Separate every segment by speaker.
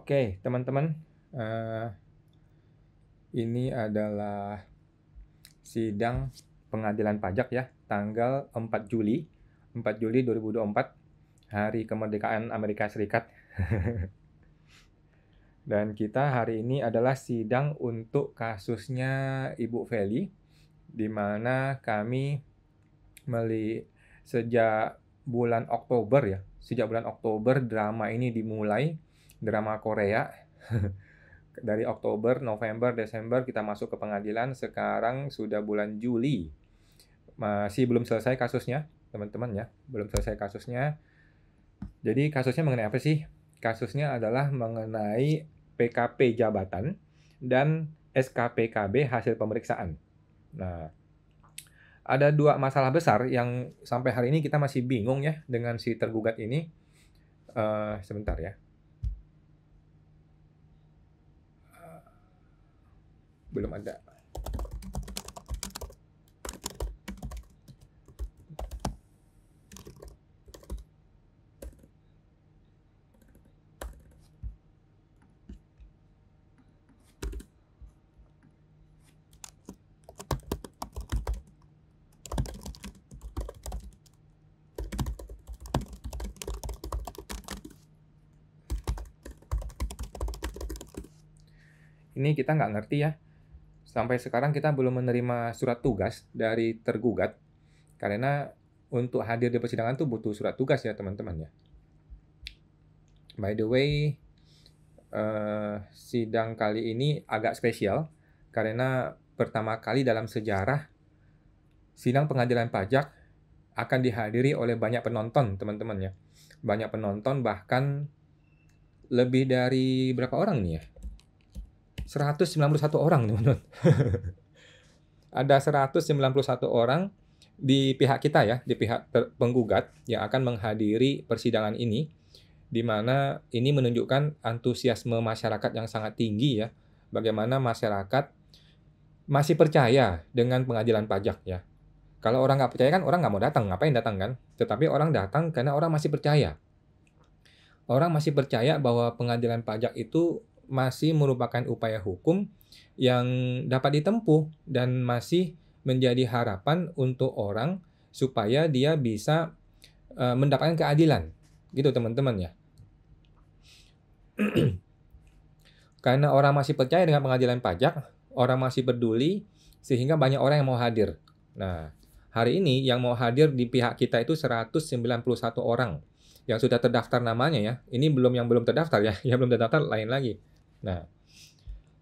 Speaker 1: Oke, teman-teman, ini adalah sidang pengadilan pajak ya, tanggal 4 Juli 2024, hari kemerdekaan Amerika Serikat. Dan kita hari ini adalah sidang untuk kasusnya Ibu Feli, di mana kami sejak bulan Oktober drama ini dimulai, drama Korea. Dari Oktober, November, Desember kita masuk ke pengadilan, sekarang sudah bulan Juli. Masih belum selesai kasusnya, teman-teman ya, belum selesai kasusnya. Jadi kasusnya mengenai apa sih? Kasusnya adalah mengenai PKP jabatan dan SKPKB hasil pemeriksaan. Nah, ada dua masalah besar yang sampai hari ini kita masih bingung ya dengan si tergugat ini. Sebentar ya. Belum ada. Ini kita nggak ngerti ya. Sampai sekarang kita belum menerima surat tugas dari tergugat, karena untuk hadir di persidangan tuh butuh surat tugas ya teman-teman ya. By the way, sidang kali ini agak spesial, karena pertama kali dalam sejarah sidang pengadilan pajak akan dihadiri oleh banyak penonton teman-teman ya. Banyak penonton, bahkan lebih dari berapa orang nih ya? 191 orang teman-teman. Ada 191 orang di pihak kita ya, di pihak penggugat yang akan menghadiri persidangan ini, di mana ini menunjukkan antusiasme masyarakat yang sangat tinggi ya, bagaimana masyarakat masih percaya dengan pengadilan pajak ya. Kalau orang nggak percaya kan orang nggak mau datang, ngapain datang kan? Tetapi orang datang karena orang masih percaya. Orang masih percaya bahwa pengadilan pajak itu masih merupakan upaya hukum yang dapat ditempuh dan masih menjadi harapan untuk orang supaya dia bisa mendapatkan keadilan. Gitu teman-teman ya. Karena orang masih percaya dengan pengadilan pajak, orang masih peduli, sehingga banyak orang yang mau hadir. Nah, hari ini yang mau hadir di pihak kita itu 191 orang yang sudah terdaftar namanya ya. Ini yang belum terdaftar ya, yang belum terdaftar lain lagi. Nah,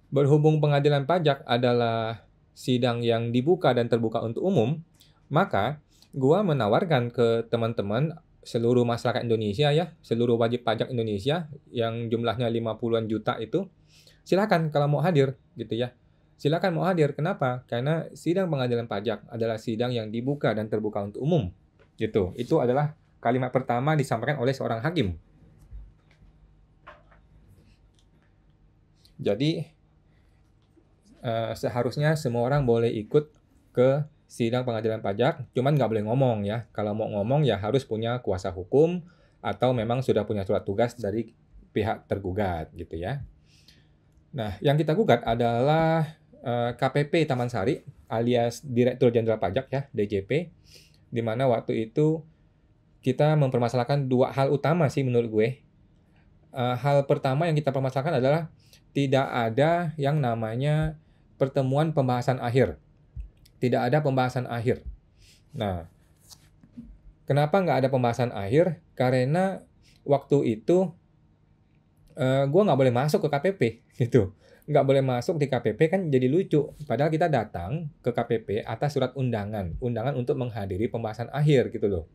Speaker 1: berhubung pengadilan pajak adalah sidang yang dibuka dan terbuka untuk umum, maka gua menawarkan ke teman-teman seluruh masyarakat Indonesia ya, seluruh wajib pajak Indonesia yang jumlahnya 50-an juta itu, silakan kalau mau hadir gitu ya. Silakan mau hadir. Kenapa? Karena sidang pengadilan pajak adalah sidang yang dibuka dan terbuka untuk umum. Gitu. Itu adalah kalimat pertama disampaikan oleh seorang hakim. Jadi seharusnya semua orang boleh ikut ke sidang pengadilan pajak, cuman nggak boleh ngomong ya. Kalau mau ngomong ya harus punya kuasa hukum atau memang sudah punya surat tugas dari pihak tergugat gitu ya. Nah, yang kita gugat adalah KPP Taman Sari alias Direktur Jenderal Pajak ya, DJP, di mana waktu itu kita mempermasalahkan dua hal utama sih menurut gue. Hal pertama yang kita permasalahkan adalah tidak ada yang namanya pertemuan pembahasan akhir. Tidak ada pembahasan akhir. Nah, kenapa nggak ada pembahasan akhir? Karena waktu itu gue nggak boleh masuk ke KPP gitu. Nggak boleh masuk di KPP kan jadi lucu. Padahal kita datang ke KPP atas surat undangan untuk menghadiri pembahasan akhir gitu loh.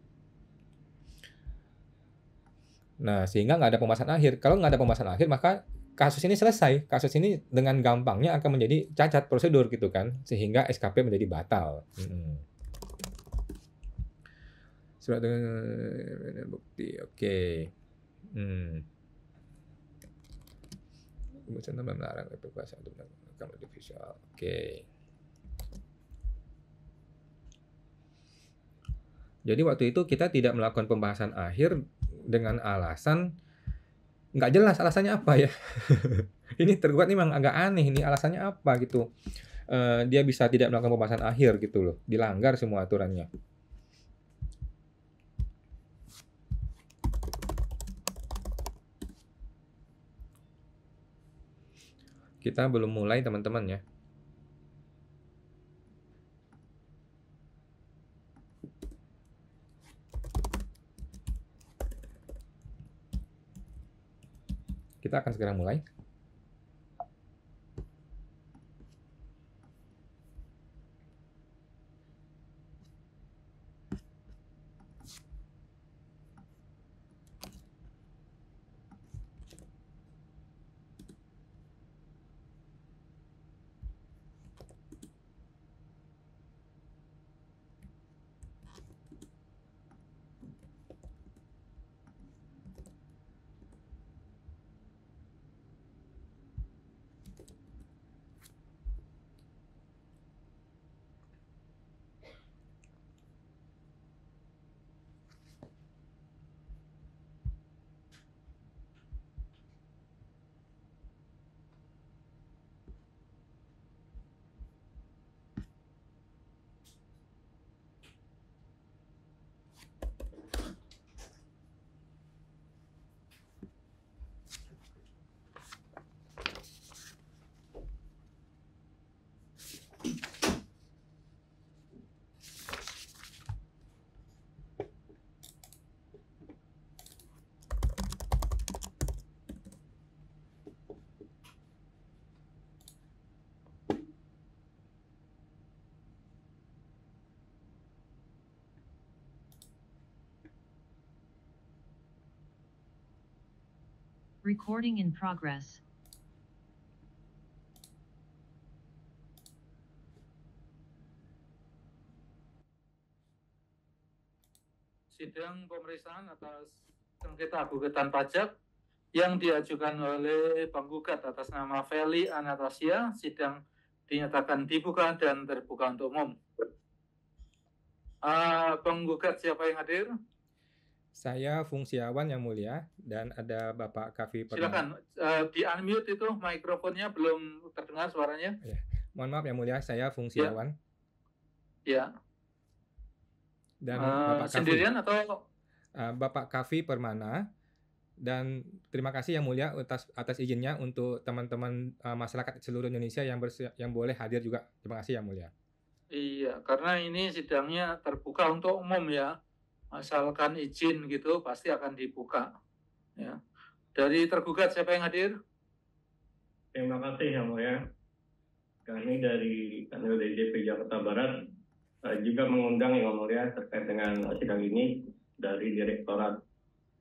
Speaker 1: Nah, sehingga nggak ada pembahasan akhir. Kalau nggak ada pembahasan akhir, maka kasus ini selesai. Kasus ini dengan gampangnya akan menjadi cacat prosedur gitu kan, sehingga SKP menjadi batal. Surat dengan bukti, oke. Kemudian melarang kekuasaan untuk melakukan artificial. Oke. Jadi waktu itu kita tidak melakukan pembahasan akhir dengan alasan nggak jelas alasannya apa ya. Ini tergugat memang agak aneh ini alasannya apa gitu. Dia bisa tidak melakukan pembahasan akhir gitu loh, dilanggar semua aturannya. Kita belum mulai teman-teman ya. Kita akan segera mulai.
Speaker 2: Recording in progress.
Speaker 3: Sidang pemeriksaan atas sengketa gugatan pajak yang diajukan oleh penggugat atas nama Feli Anastasia, sidang dinyatakan dibuka dan terbuka untuk umum. Penggugat siapa yang hadir?
Speaker 1: Saya Fungsiawan yang mulia dan ada Bapak Kavi Permana.
Speaker 3: Silakan di-unmute itu mikrofonnya, belum terdengar suaranya.
Speaker 1: Ya. Mohon maaf yang mulia, saya Fungsiawan.
Speaker 3: Ya.
Speaker 1: Dan Bapak Kavi.
Speaker 3: Sendirian atau
Speaker 1: Bapak Kavi Permana. Dan terima kasih yang mulia atas izinnya untuk teman-teman masyarakat seluruh Indonesia yang boleh hadir juga. Terima kasih yang mulia.
Speaker 3: Iya, karena ini sidangnya terbuka untuk umum ya. Asalkan izin gitu pasti akan dibuka. Ya. Dari tergugat siapa yang hadir?
Speaker 4: Terima kasih yang mulia. Kami dari DJP Jakarta Barat juga mengundang yang mulia terkait dengan sidang ini dari Direktorat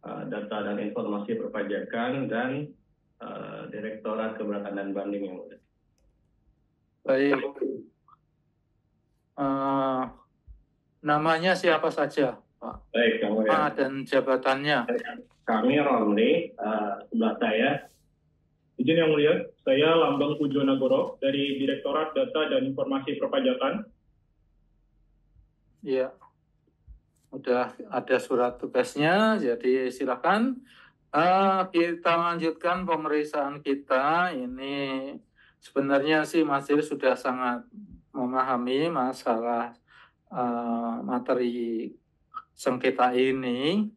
Speaker 4: Data dan Informasi Perpajakan dan Direktorat Keberatan dan Banding yang mulia.
Speaker 3: Baik. Namanya siapa saja, Pak?
Speaker 4: Baik, yang mulia.
Speaker 3: Dan jabatannya.
Speaker 4: Kami Romli, sebelah saya. Izin yang mulia, saya Lambang Pujo Nagoro dari Direktorat Data dan Informasi Perpajakan.
Speaker 3: Iya. Udah ada surat tugasnya, jadi silakan. Kita lanjutkan pemeriksaan kita. Ini sebenarnya sih Majelis sudah sangat memahami masalah materi sengketa ini,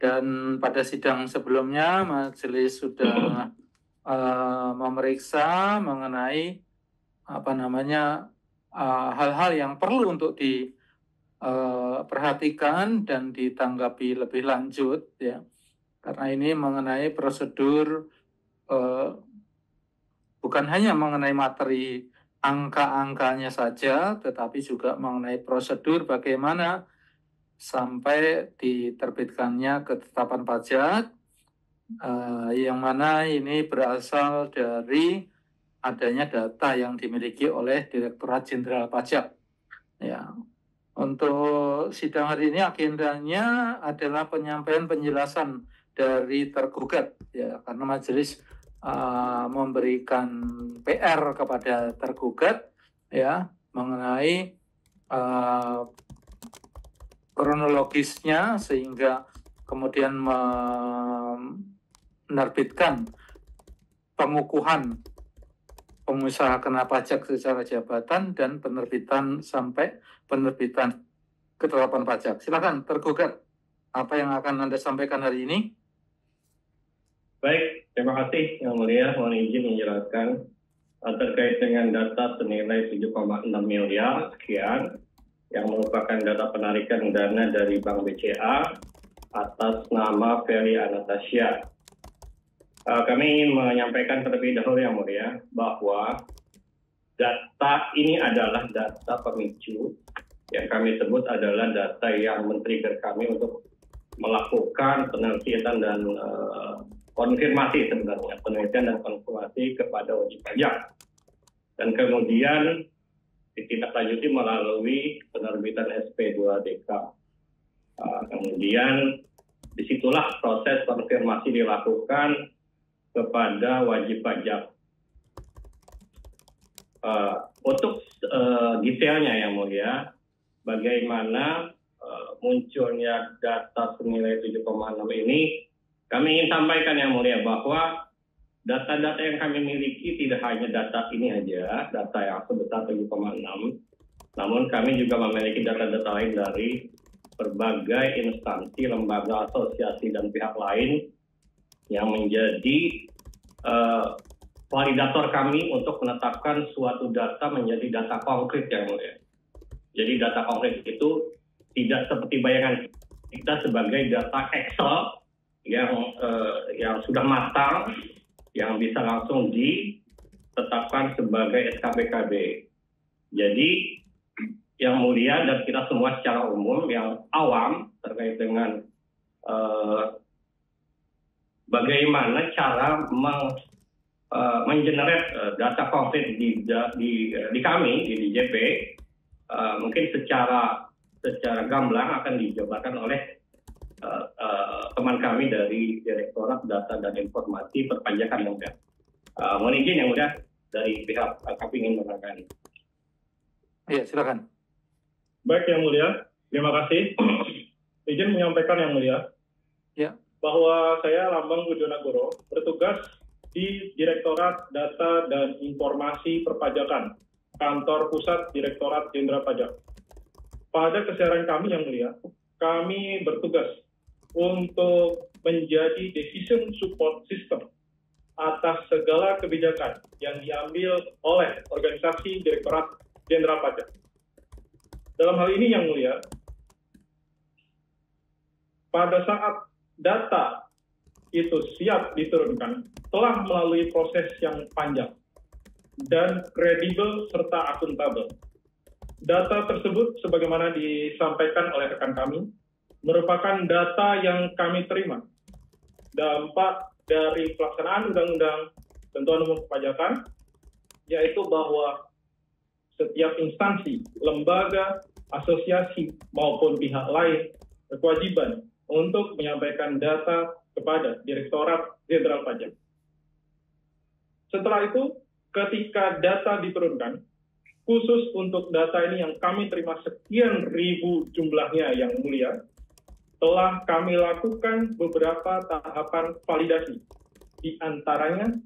Speaker 3: dan pada sidang sebelumnya Majelis sudah memeriksa mengenai hal-hal yang perlu untuk diperhatikan dan ditanggapi lebih lanjut ya, karena ini mengenai prosedur, bukan hanya mengenai materi angka-angkanya saja, tetapi juga mengenai prosedur bagaimana sampai diterbitkannya ketetapan pajak, yang mana ini berasal dari adanya data yang dimiliki oleh Direktorat Jenderal Pajak. Ya, untuk sidang hari ini agendanya adalah penyampaian penjelasan dari tergugat, ya, karena majelis memberikan PR kepada tergugat ya mengenai kronologisnya, sehingga kemudian menerbitkan pengukuhan pengusaha kena pajak secara jabatan dan penerbitan sampai penerbitan ketetapan pajak. Silakan tergugat. Apa yang akan Anda sampaikan hari ini?
Speaker 4: Baik, terima kasih Yang Mulia. Mohon izin menjelaskan terkait dengan data senilai 7,6 miliar sekian yang merupakan data penarikan dana dari Bank BCA atas nama Feli Anastasia. Kami ingin menyampaikan terlebih dahulu Yang Mulia bahwa data ini adalah data pemicu yang kami sebut adalah data yang men-trigger kami untuk melakukan penelitian dan konfirmasi sebenarnya, penelitian dan konfirmasi kepada wajib pajak. Dan kemudian ditindaklanjuti melalui penerbitan SP2DK. Kemudian disitulah proses konfirmasi dilakukan kepada wajib pajak. Untuk detailnya Yang Mulia, bagaimana munculnya data senilai 7,6 ini, kami ingin sampaikan Yang Mulia bahwa data-data yang kami miliki tidak hanya data ini aja, data yang sebesar 7,6, namun kami juga memiliki data-data lain dari berbagai instansi, lembaga, asosiasi, dan pihak lain yang menjadi validator kami untuk menetapkan suatu data menjadi data konkret Yang Mulia. Jadi data konkret itu tidak seperti bayangan kita sebagai data Excel yang sudah matang, yang bisa langsung ditetapkan sebagai SKPKB. Jadi Yang Mulia dan kita semua secara umum yang awam terkait dengan bagaimana cara mengenerate data konkret di kami di DJP, mungkin secara gamblang akan dijabarkan oleh teman kami dari Direktorat Data dan Informasi Perpajakan Yang Mulia. Mohon izin Yang Mulia dari pihak kami ingin mengatakan.
Speaker 3: Iya, silakan.
Speaker 5: Baik Yang Mulia, terima kasih. Izin menyampaikan Yang Mulia,
Speaker 3: Ya.
Speaker 5: bahwa saya Lambang Bujonagoro bertugas di Direktorat Data dan Informasi Perpajakan, Kantor Pusat Direktorat Jenderal Pajak. Pada kesiaran kami Yang Mulia, kami bertugas untuk menjadi decision support system atas segala kebijakan yang diambil oleh organisasi Direktorat Jenderal Pajak. Dalam hal ini Yang Mulia, pada saat data itu siap diturunkan, telah melalui proses yang panjang dan kredibel serta akuntabel. Data tersebut, sebagaimana disampaikan oleh rekan kami, merupakan data yang kami terima dampak dari pelaksanaan Undang-Undang Ketentuan Umum Perpajakan, yaitu bahwa setiap instansi, lembaga, asosiasi, maupun pihak lain berkewajiban untuk menyampaikan data kepada Direktorat Jenderal Pajak. Setelah itu, ketika data diturunkan, khusus untuk data ini yang kami terima sekian ribu jumlahnya Yang Mulia, telah kami lakukan beberapa tahapan validasi. Di antaranya,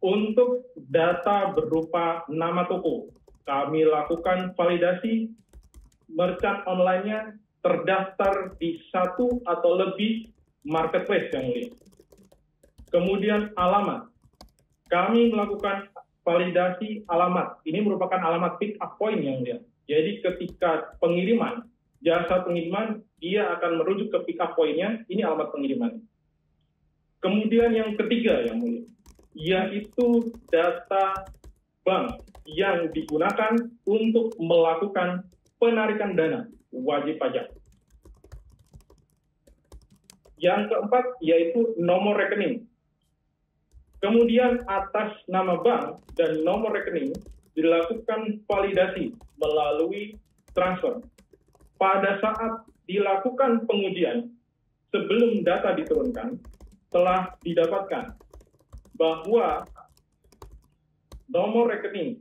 Speaker 5: untuk data berupa nama toko, kami lakukan validasi merchant online-nya terdaftar di satu atau lebih marketplace Yang Mulia. Kemudian alamat, kami melakukan validasi alamat. Ini merupakan alamat pick up point Yang Mulia. Jadi ketika pengiriman, jasa pengiriman, dia akan merujuk ke pick up point-nya, ini alamat pengiriman. Kemudian yang ketiga Yang Mulia, yaitu data bank yang digunakan untuk melakukan penarikan dana wajib pajak. Yang keempat yaitu nomor rekening. Kemudian atas nama bank dan nomor rekening dilakukan validasi melalui transfer. Pada saat dilakukan pengujian, sebelum data diturunkan, telah didapatkan bahwa nomor rekening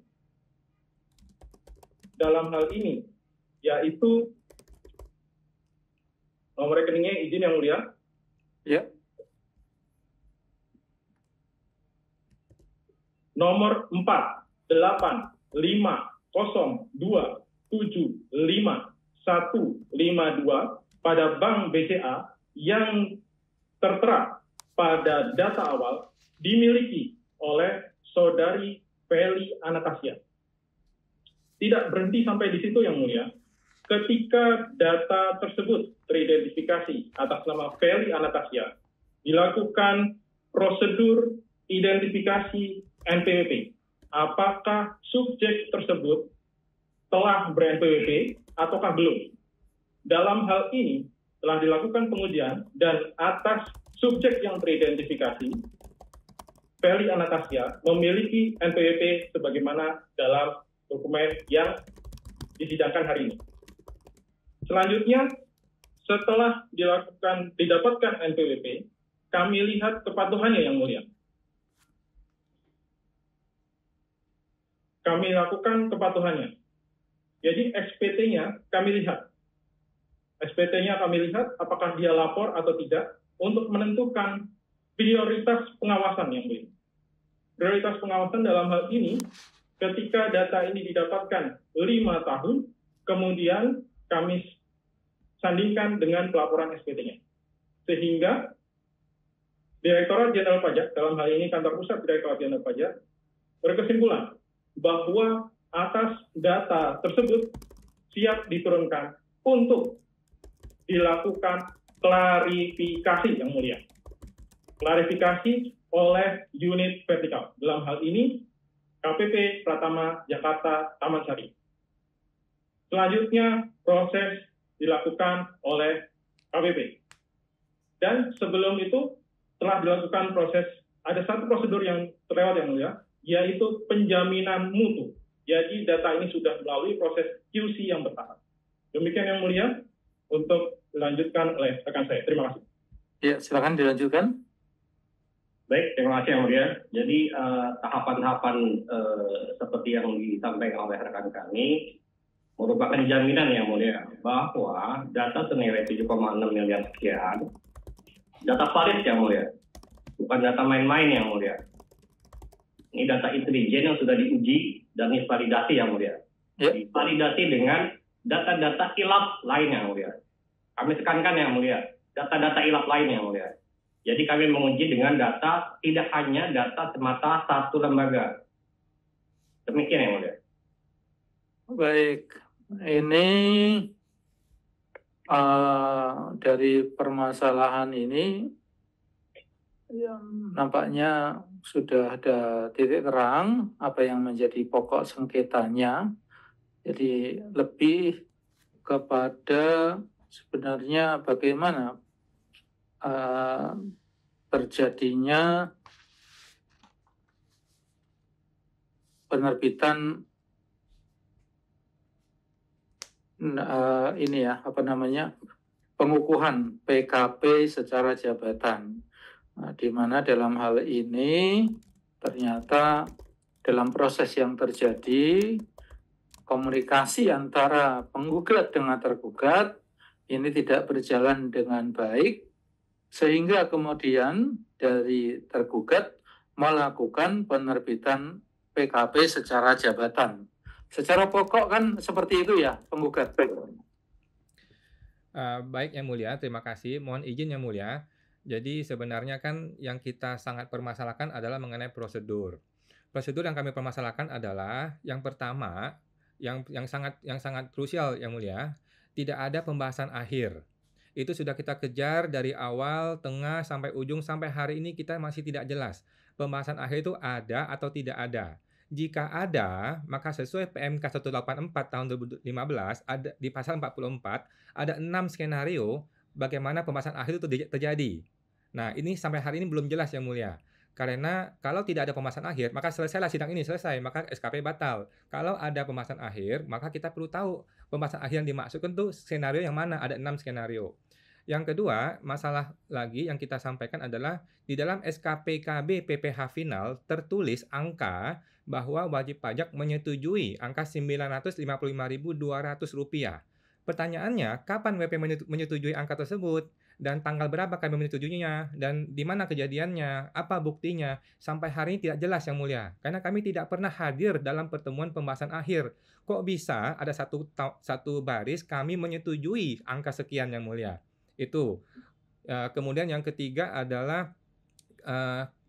Speaker 5: dalam hal ini, yaitu nomor rekeningnya izin Yang Mulia,
Speaker 3: Ya.
Speaker 5: nomor 48502755152 pada Bank BCA yang tertera pada data awal dimiliki oleh saudari Feli Anastasia. Tidak berhenti sampai di situ, Yang Mulia. Ketika data tersebut teridentifikasi atas nama Feli Anastasia, dilakukan prosedur identifikasi NPWP. Apakah subjek tersebut telah ber-NPWP ataukah belum? Dalam hal ini telah dilakukan pengujian dan atas subjek yang teridentifikasi, Feli Anastasia memiliki NPWP sebagaimana dalam dokumen yang disidangkan hari ini. Selanjutnya, setelah didapatkan NPWP, kami lihat kepatuhannya, Yang Mulia. Kami lakukan kepatuhannya. Jadi SPT-nya kami lihat. SPT-nya kami lihat apakah dia lapor atau tidak untuk menentukan prioritas pengawasan, Yang Mulia. Prioritas pengawasan dalam hal ini, ketika data ini didapatkan 5 tahun, kemudian kami sandingkan dengan pelaporan SPT-nya. Sehingga Direktorat Jenderal Pajak, dalam hal ini Kantor Pusat Direktorat Jenderal Pajak, berkesimpulan bahwa atas data tersebut siap diturunkan untuk dilakukan klarifikasi, Yang Mulia. Klarifikasi oleh unit vertikal. Dalam hal ini, KPP Pratama Jakarta Taman Sari. Selanjutnya, proses dilakukan oleh KPP. Dan sebelum itu, telah dilakukan proses, ada satu prosedur yang terlewat, Yang Mulia, yaitu penjaminan mutu. Jadi data ini sudah melalui proses QC yang bertahap. Demikian, Yang Mulia, untuk dilanjutkan oleh rekan saya. Terima kasih.
Speaker 3: Ya, silakan dilanjutkan.
Speaker 4: Baik, terima kasih Yang Mulia. Jadi tahapan-tahapan seperti yang disampaikan oleh rekan kami merupakan jaminan Yang Mulia bahwa data senilai 7,6 miliar sekian data valid, Yang Mulia, bukan data main-main, Yang Mulia. Ini data intelijen yang sudah diuji dan divalidasi, Yang Mulia.
Speaker 3: Ya.
Speaker 4: Divalidasi dengan data-data ilap lain, Yang Mulia. Kami tekankan, Yang Mulia, data-data ilap lain, Yang Mulia. Jadi kami menguji dengan data, tidak hanya data semata satu lembaga. Demikian, Yang Mulia.
Speaker 3: Baik, ini dari permasalahan ini yang nampaknya sudah ada titik terang apa yang menjadi pokok sengketanya. Jadi lebih kepada sebenarnya bagaimana terjadinya penerbitan ini ya, pengukuhan PKP secara jabatan. Nah, di mana dalam hal ini ternyata dalam proses yang terjadi komunikasi antara penggugat dengan tergugat ini tidak berjalan dengan baik, sehingga kemudian dari tergugat melakukan penerbitan PKP secara jabatan. Secara pokok kan seperti itu ya, penggugat.
Speaker 1: Baik Yang Mulia, terima kasih. Mohon izin Yang Mulia. Jadi sebenarnya kan yang kita sangat permasalahkan adalah mengenai prosedur. Prosedur yang kami permasalahkan adalah yang pertama, yang sangat krusial Yang Mulia, tidak ada pembahasan akhir. Itu sudah kita kejar dari awal, tengah, sampai ujung, sampai hari ini kita masih tidak jelas. Pembahasan akhir itu ada atau tidak ada. Jika ada, maka sesuai PMK 184 tahun 2015, ada, di pasal 44, ada 6 skenario bagaimana pembahasan akhir itu terjadi. Nah, ini sampai hari ini belum jelas Yang Mulia. Karena kalau tidak ada pembahasan akhir, maka selesailah sidang ini, selesai, maka SKP batal. Kalau ada pembahasan akhir, maka kita perlu tahu pembahasan akhir yang dimaksudkan itu skenario yang mana, ada 6 skenario. Yang kedua, masalah lagi yang kita sampaikan adalah di dalam SKPKB PPh final tertulis angka bahwa wajib pajak menyetujui angka Rp955.200. Pertanyaannya, kapan WP menyetujui angka tersebut? Dan tanggal berapa kami menyetujuinya? Dan di mana kejadiannya? Apa buktinya? Sampai hari ini tidak jelas, Yang Mulia. Karena kami tidak pernah hadir dalam pertemuan pembahasan akhir. Kok bisa ada satu baris kami menyetujui angka sekian, Yang Mulia? Itu. Kemudian yang ketiga adalah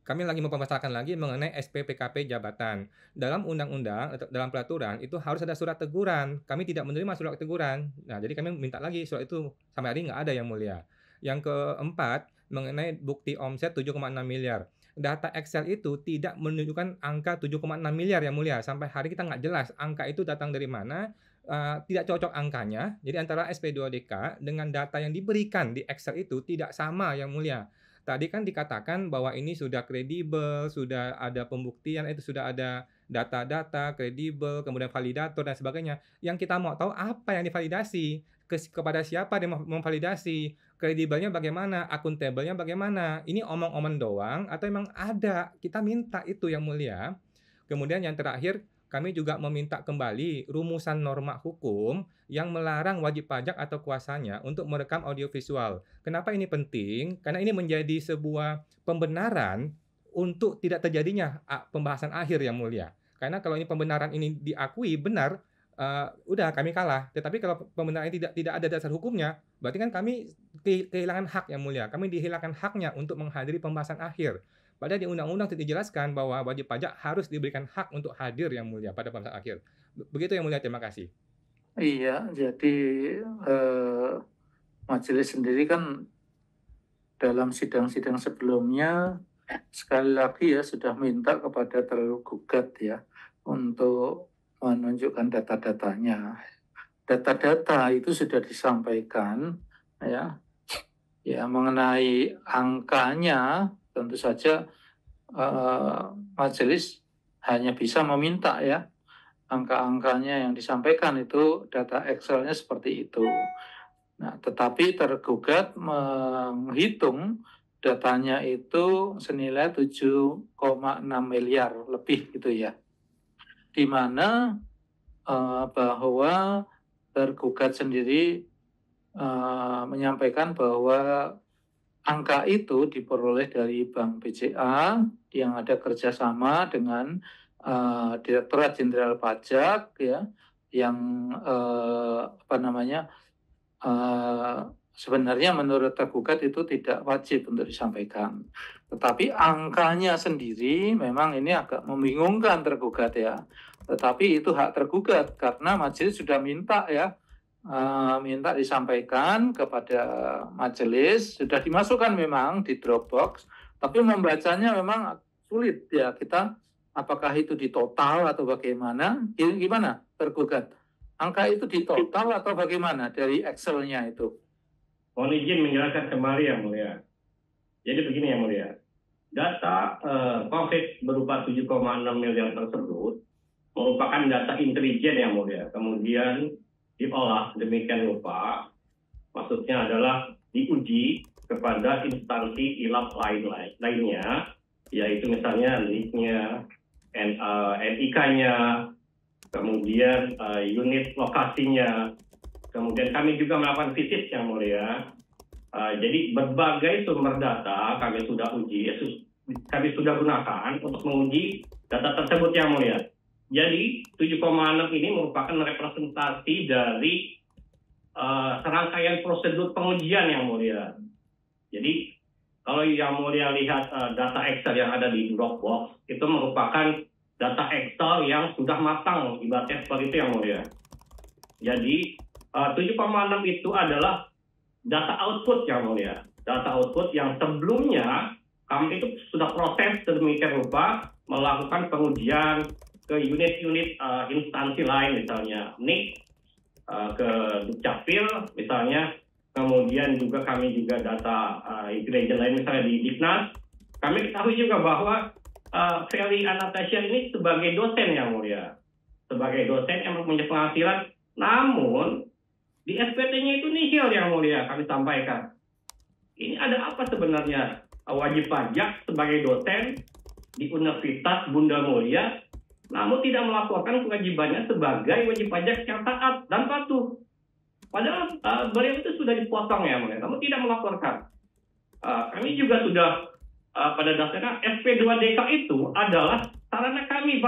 Speaker 1: kami lagi mempermasalahkan lagi mengenai SPPKP jabatan. Dalam undang-undang, dalam peraturan, itu harus ada surat teguran. Kami tidak menerima surat teguran. Nah, jadi kami minta lagi surat itu. Sampai hari ini nggak ada, Yang Mulia. Yang keempat, mengenai bukti omset 7,6 miliar. Data Excel itu tidak menunjukkan angka 7,6 miliar, Yang Mulia. Sampai hari kita nggak jelas angka itu datang dari mana, tidak cocok angkanya. Jadi antara SP2DK dengan data yang diberikan di Excel itu tidak sama, Yang Mulia. Tadi kan dikatakan bahwa ini sudah kredibel, sudah ada pembuktian, itu sudah ada data-data kredibel, kemudian validator dan sebagainya. Yang kita mau tahu apa yang divalidasi, kepada siapa dia memvalidasi, kredibelnya bagaimana, akuntabelnya bagaimana. Ini omong-omong doang atau memang ada? Kita minta itu, Yang Mulia. Kemudian yang terakhir, kami juga meminta kembali rumusan norma hukum yang melarang wajib pajak atau kuasanya untuk merekam audiovisual. Kenapa ini penting? Karena ini menjadi sebuah pembenaran untuk tidak terjadinya pembahasan akhir, Yang Mulia. Karena kalau ini pembenaran ini diakui benar, udah kami kalah. Tetapi kalau pembenaran ini tidak ada dasar hukumnya, berarti kan kami kehilangan hak, Yang Mulia. Kami dihilangkan haknya untuk menghadiri pembahasan akhir. Padahal di undang-undang tidak dijelaskan bahwa wajib pajak harus diberikan hak untuk hadir, Yang Mulia, pada pembahasan akhir. Begitu, Yang Mulia, terima kasih.
Speaker 3: Iya, jadi majelis sendiri kan dalam sidang-sidang sebelumnya sekali lagi ya sudah minta kepada tergugat ya untuk menunjukkan data-datanya. Data-data itu sudah disampaikan ya mengenai angkanya. Tentu saja majelis hanya bisa meminta ya angka-angkanya yang disampaikan itu data Excel-nya seperti itu. Nah, tetapi tergugat menghitung datanya itu senilai 7,6 miliar lebih gitu ya. Di mana bahwa tergugat sendiri menyampaikan bahwa angka itu diperoleh dari Bank BCA yang ada kerjasama dengan Direktorat Jenderal Pajak ya, yang sebenarnya menurut tergugat itu tidak wajib untuk disampaikan. Tetapi angkanya sendiri memang ini agak membingungkan tergugat ya. Tetapi itu hak tergugat karena majelis sudah minta ya. Minta disampaikan kepada majelis, sudah dimasukkan memang di Dropbox, tapi membacanya memang sulit ya kita, apakah itu di total atau bagaimana? Gimana tergugat? Angka itu di total atau bagaimana dari Excel-nya itu?
Speaker 4: Mohon izin menjelaskan kembali, Yang Mulia. Jadi begini, Yang Mulia. Data konkret berupa 7,6 miliar tersebut merupakan data intelijen, Yang Mulia. Kemudian diolah demikian rupa, maksudnya adalah diuji kepada instansi ILAP lainnya, yaitu misalnya NIK-nya, NIK-nya, kemudian unit lokasinya, kemudian kami juga melakukan visit, Yang Mulia. Jadi berbagai sumber data kami sudah uji, kami sudah gunakan untuk menguji data tersebut, Yang Mulia. Jadi 7,6 ini merupakan representasi dari serangkaian prosedur pengujian, Yang Mulia. Jadi kalau Yang Mulia lihat data Excel yang ada di Dropbox, itu merupakan data Excel yang sudah matang, ibaratnya seperti itu, Yang Mulia. Jadi 7,6 itu adalah data output, Yang Mulia. Data output yang sebelumnya kami itu sudah proses sedemikian rupa melakukan pengujian ke unit-unit instansi lain, misalnya NIK, ke Dukcapil misalnya, kemudian juga kami juga data intelijen lain misalnya di Dinas. Kami ketahui juga bahwa Feli Anastasia ini sebagai dosen, Yang Mulia, sebagai dosen yang punya penghasilan, namun di SPT-nya itu nihil, Yang Mulia, kami sampaikan. Ini ada apa sebenarnya? Wajib pajak sebagai dosen di Universitas Bunda Mulia, namun tidak melaporkan kewajibannya sebagai wajib pajak yang taat dan patuh. Padahal beliau itu sudah dipotong yang mulia, namun tidak melaporkan. Kami juga sudah pada dasarnya SP2DK itu adalah sarana kami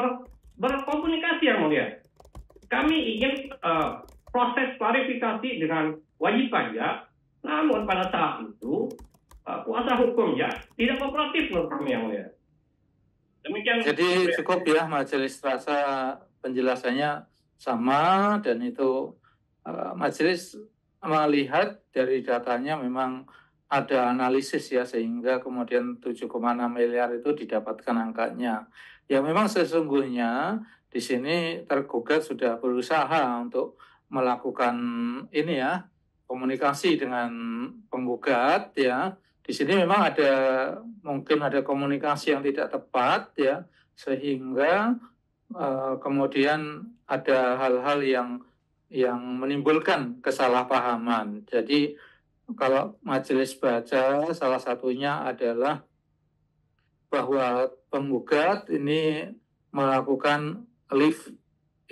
Speaker 4: berkomunikasi yang mulia. Kami ingin proses klarifikasi dengan wajib pajak, namun pada saat itu kuasa hukumnya tidak kooperatif menurut kami yang mulia. Demikian.
Speaker 3: Jadi cukup ya majelis rasa penjelasannya sama, dan itu majelis melihat dari datanya memang ada analisis ya, sehingga kemudian 7,6 miliar itu didapatkan angkanya. Ya memang sesungguhnya di sini tergugat sudah berusaha untuk melakukan ini ya, komunikasi dengan penggugat ya. Di sini memang mungkin ada komunikasi yang tidak tepat ya, sehingga kemudian ada hal-hal yang menimbulkan kesalahpahaman. Jadi kalau majelis baca, salah satunya adalah bahwa penggugat ini melakukan live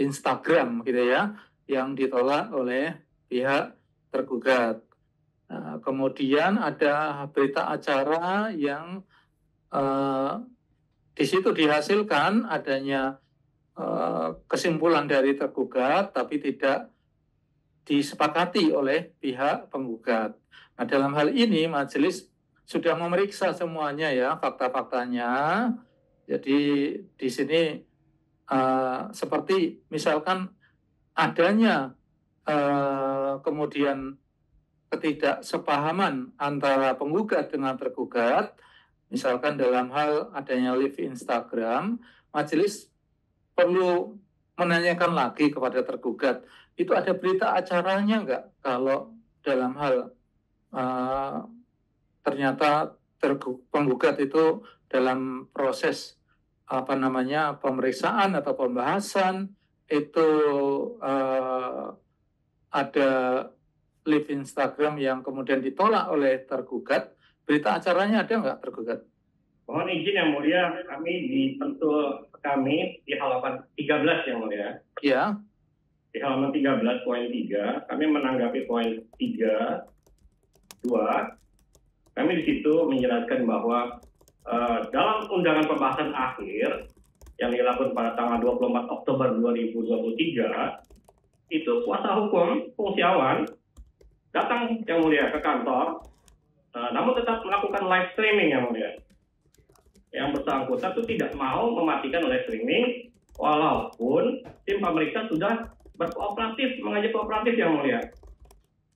Speaker 3: Instagram gitu ya, yang ditolak oleh pihak tergugat. Kemudian ada berita acara yang di situ dihasilkan adanya kesimpulan dari tergugat, tapi tidak disepakati oleh pihak penggugat. Nah, dalam hal ini majelis sudah memeriksa semuanya ya, fakta-faktanya. Jadi di sini seperti misalkan adanya kemudian ketidaksepahaman antara penggugat dengan tergugat, misalkan dalam hal adanya live Instagram, majelis perlu menanyakan lagi kepada tergugat, itu ada berita acaranya enggak kalau dalam hal ternyata penggugat itu dalam proses pemeriksaan atau pembahasan itu ada live Instagram yang kemudian ditolak oleh tergugat, berita acaranya ada nggak tergugat?
Speaker 4: Mohon izin yang mulia, kami di halaman 13 yang mulia.
Speaker 3: Ya.
Speaker 4: Di halaman 13 poin 3, kami menanggapi poin 3, 2. Kami di situ menjelaskan bahwa dalam undangan pembahasan akhir yang dilakukan pada tanggal 24 Oktober 2023, itu kuasa hukum Fungsiawan datang yang mulia ke kantor, namun tetap melakukan live streaming yang mulia. Yang bersangkutan itu tidak mau mematikan live streaming, walaupun tim pemeriksa sudah mengajak kooperatif yang mulia.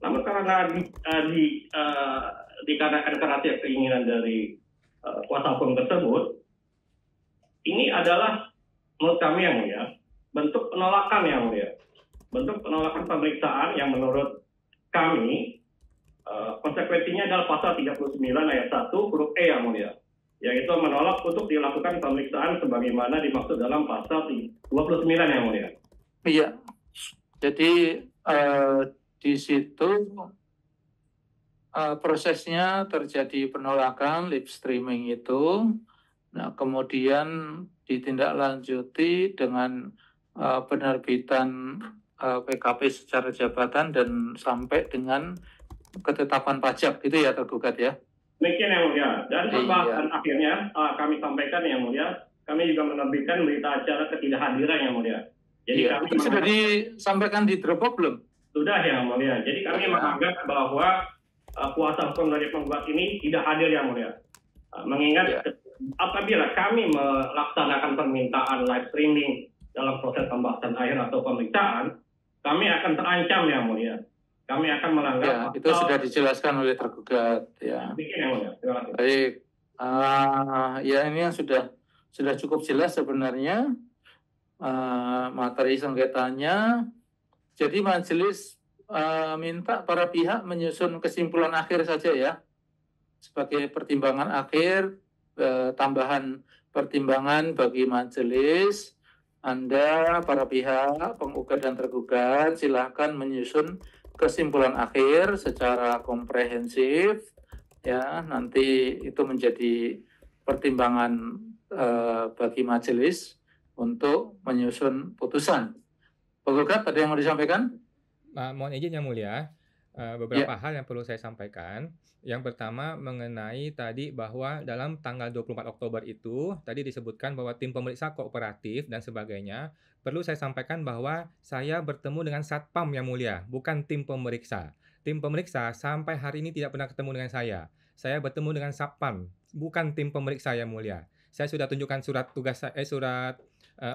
Speaker 4: Namun karena dikarenakan kerasnya keinginan dari kuasa hukum tersebut, ini adalah menurut kami yang mulia bentuk penolakan yang mulia, bentuk penolakan pemeriksaan yang menurut kami konsekuensinya adalah pasal 39 ayat 1 huruf E yang mulia, yaitu menolak untuk dilakukan pemeriksaan sebagaimana dimaksud dalam pasal 29 yang mulia.
Speaker 3: Iya, jadi di situ prosesnya terjadi penolakan live streaming itu. Nah, kemudian ditindaklanjuti dengan penerbitan PKP secara jabatan dan sampai dengan ketetapan pajak, itu ya tergugat ya.
Speaker 4: Demikian yang mulia. Dan pembahasan akhirnya kami sampaikan yang mulia, kami juga menerbitkan berita acara ketidakhadiran yang mulia. Jadi kami
Speaker 3: itu sudah disampaikan di Dropbox belum?
Speaker 4: Sudah yang mulia. Jadi kami menganggap bahwa kuasa hukum dari penggugat ini tidak hadir yang mulia. Mengingat apabila kami melaksanakan permintaan live streaming dalam proses pembahasan akhir atau pemeriksaan, kami akan terancam yang mulia. Kami akan melanggar.
Speaker 3: Itu sudah dijelaskan oleh tergugat. Ya.
Speaker 4: Yang mulia. Terima kasih.
Speaker 3: Baik. Ya ini yang sudah cukup jelas sebenarnya materi sengketanya. Jadi majelis minta para pihak menyusun kesimpulan akhir saja ya, sebagai pertimbangan akhir, tambahan pertimbangan bagi majelis. Anda para pihak penggugat dan tergugat silakan menyusun kesimpulan akhir secara komprehensif ya, nanti itu menjadi pertimbangan bagi majelis untuk menyusun putusan. Penggugat ada yang mau disampaikan?
Speaker 1: Mohon izin Yang Mulia, beberapa hal yang perlu saya sampaikan. Yang pertama mengenai tadi bahwa dalam tanggal 24 Oktober itu tadi disebutkan bahwa tim pemeriksa kooperatif dan sebagainya. Perlu saya sampaikan bahwa saya bertemu dengan Satpam Yang Mulia, bukan tim pemeriksa. Tim pemeriksa sampai hari ini tidak pernah ketemu dengan saya. Saya bertemu dengan Satpam, bukan tim pemeriksa Yang Mulia. Saya sudah tunjukkan surat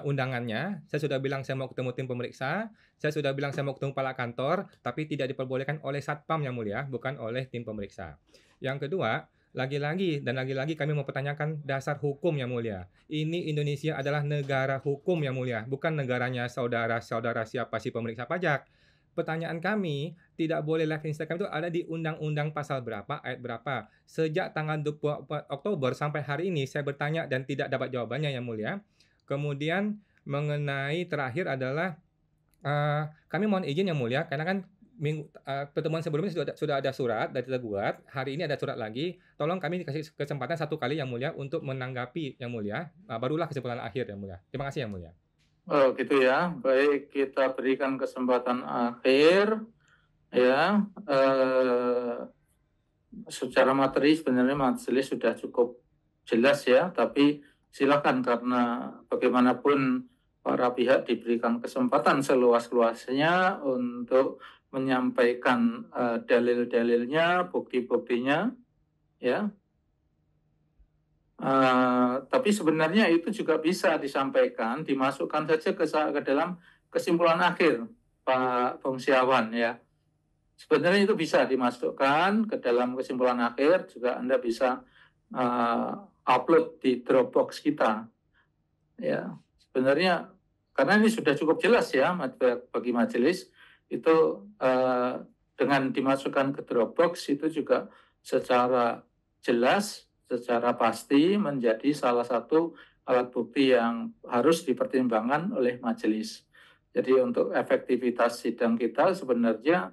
Speaker 1: undangannya. Saya sudah bilang saya mau ketemu tim pemeriksa. Saya sudah bilang saya mau ketemu kepala kantor, tapi tidak diperbolehkan oleh Satpam Yang Mulia, bukan oleh tim pemeriksa. Yang kedua, lagi-lagi kami mau pertanyakan dasar hukum Yang Mulia. Ini Indonesia adalah negara hukum Yang Mulia, bukan negaranya saudara-saudara siapa si pemeriksa pajak. Pertanyaan kami, tidak boleh live Instagram itu ada di Undang-Undang pasal berapa, ayat berapa. Sejak tanggal 24 Oktober sampai hari ini saya bertanya dan tidak dapat jawabannya Yang Mulia. Kemudian mengenai terakhir adalah kami mohon izin Yang Mulia, karena kan pertemuan sebelumnya sudah ada surat dari tergugat, hari ini ada surat lagi, tolong kami dikasih kesempatan satu kali Yang Mulia untuk menanggapi Yang Mulia, barulah kesimpulan akhir Yang Mulia. Terima kasih Yang Mulia.
Speaker 3: Oh gitu ya, baik kita berikan kesempatan akhir ya. Secara materi sebenarnya majelis sudah cukup jelas ya, tapi silakan karena bagaimanapun para pihak diberikan kesempatan seluas-luasnya untuk menyampaikan dalil-dalilnya, bukti-buktinya ya. Tapi sebenarnya itu juga bisa disampaikan, dimasukkan saja ke dalam kesimpulan akhir Pak Bongsiawan ya. Sebenarnya itu bisa dimasukkan ke dalam kesimpulan akhir, juga Anda bisa upload di Dropbox kita. Ya, sebenarnya karena ini sudah cukup jelas ya bagi majelis itu dengan dimasukkan ke Dropbox itu juga secara jelas, secara pasti menjadi salah satu alat bukti yang harus dipertimbangkan oleh majelis. Jadi untuk efektivitas sidang kita sebenarnya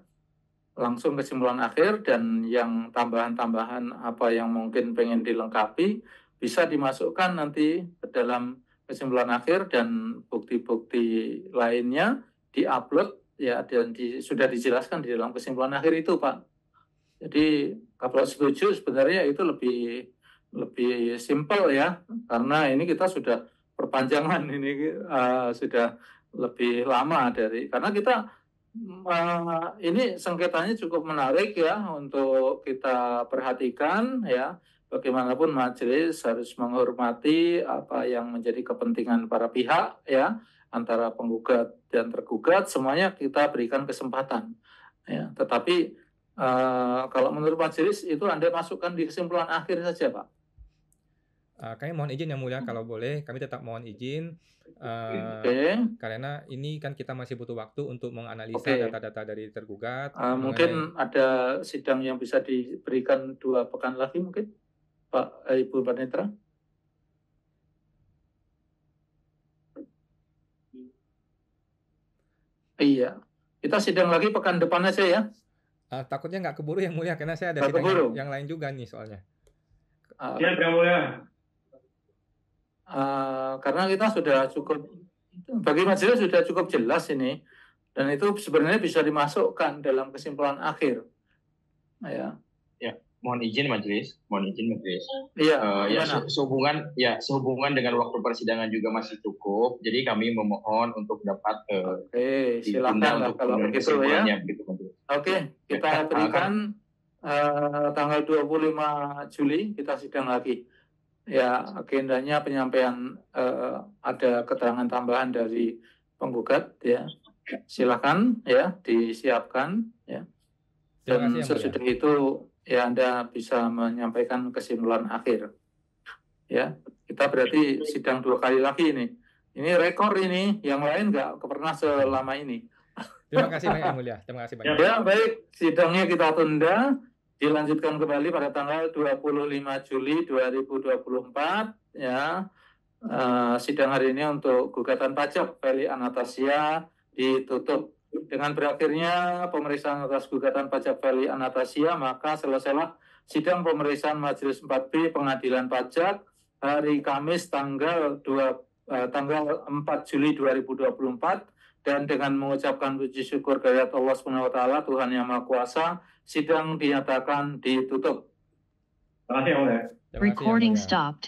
Speaker 3: langsung kesimpulan akhir, dan yang tambahan-tambahan apa yang mungkin pengen dilengkapi bisa dimasukkan nanti ke dalam kesimpulan akhir, dan bukti-bukti lainnya diupload ya, dan sudah dijelaskan di dalam kesimpulan akhir itu Pak. Jadi kalau setuju sebenarnya itu lebih simpel ya, karena ini kita sudah perpanjangan ini sudah lebih lama karena kita ini sengketanya cukup menarik ya untuk kita perhatikan ya. Bagaimanapun majelis harus menghormati apa yang menjadi kepentingan para pihak ya, antara penggugat dan tergugat, semuanya kita berikan kesempatan ya. Tetapi kalau menurut majelis itu Anda masukkan di kesimpulan akhir saja Pak.
Speaker 1: Kami mohon izin Yang Mulia, kalau boleh kami tetap mohon izin karena ini kan kita masih butuh waktu untuk menganalisa data-data dari tergugat.
Speaker 3: Mungkin ada sidang yang bisa diberikan 2 pekan lagi mungkin Pak Ibu Panetra. Iya, kita sidang lagi pekan depan aja ya.
Speaker 1: Takutnya nggak keburu Yang Mulia, karena saya ada sidang yang lain juga nih soalnya.
Speaker 5: Ya, Yang Mulia.
Speaker 3: Karena kita sudah cukup, bagi majelis sudah cukup jelas ini, dan itu sebenarnya bisa dimasukkan dalam kesimpulan akhir. Ya.
Speaker 6: Mohon izin majelis.
Speaker 3: Iya.
Speaker 6: Sehubungan dengan waktu persidangan juga masih cukup, jadi kami memohon untuk dapat
Speaker 3: silakan kalau begitu ya. Kita berikan tanggal 25 Juli kita sidang lagi. Ya, agendanya penyampaian ada keterangan tambahan dari penggugat ya. Silakan ya disiapkan ya. Dan sesudah itu ya Anda bisa menyampaikan kesimpulan akhir. Ya, kita berarti sidang 2 kali lagi ini. Ini rekor ini, yang lain nggak pernah selama ini.
Speaker 1: Terima kasih banyak Yang Mulia. Terima kasih banyak.
Speaker 3: Ya, baik, sidangnya kita tunda. Dilanjutkan kembali pada tanggal 25 Juli 2024 ya. Sidang hari ini untuk gugatan pajak Feli Anastasia ditutup. Dengan berakhirnya pemeriksaan atas gugatan pajak Feli Anastasia, maka selesailah sidang pemeriksaan Majelis 4B Pengadilan Pajak hari Kamis tanggal 4 Juli 2024 Dan dengan mengucapkan puji syukur kehadirat Allah Subhanahu wa taala, Tuhan yang Maha Kuasa, sidang dinyatakan ditutup.
Speaker 4: Terima kasih, Yang Mulia.
Speaker 1: Terima kasih, Yang
Speaker 2: Recording
Speaker 1: Mulia.
Speaker 2: stopped.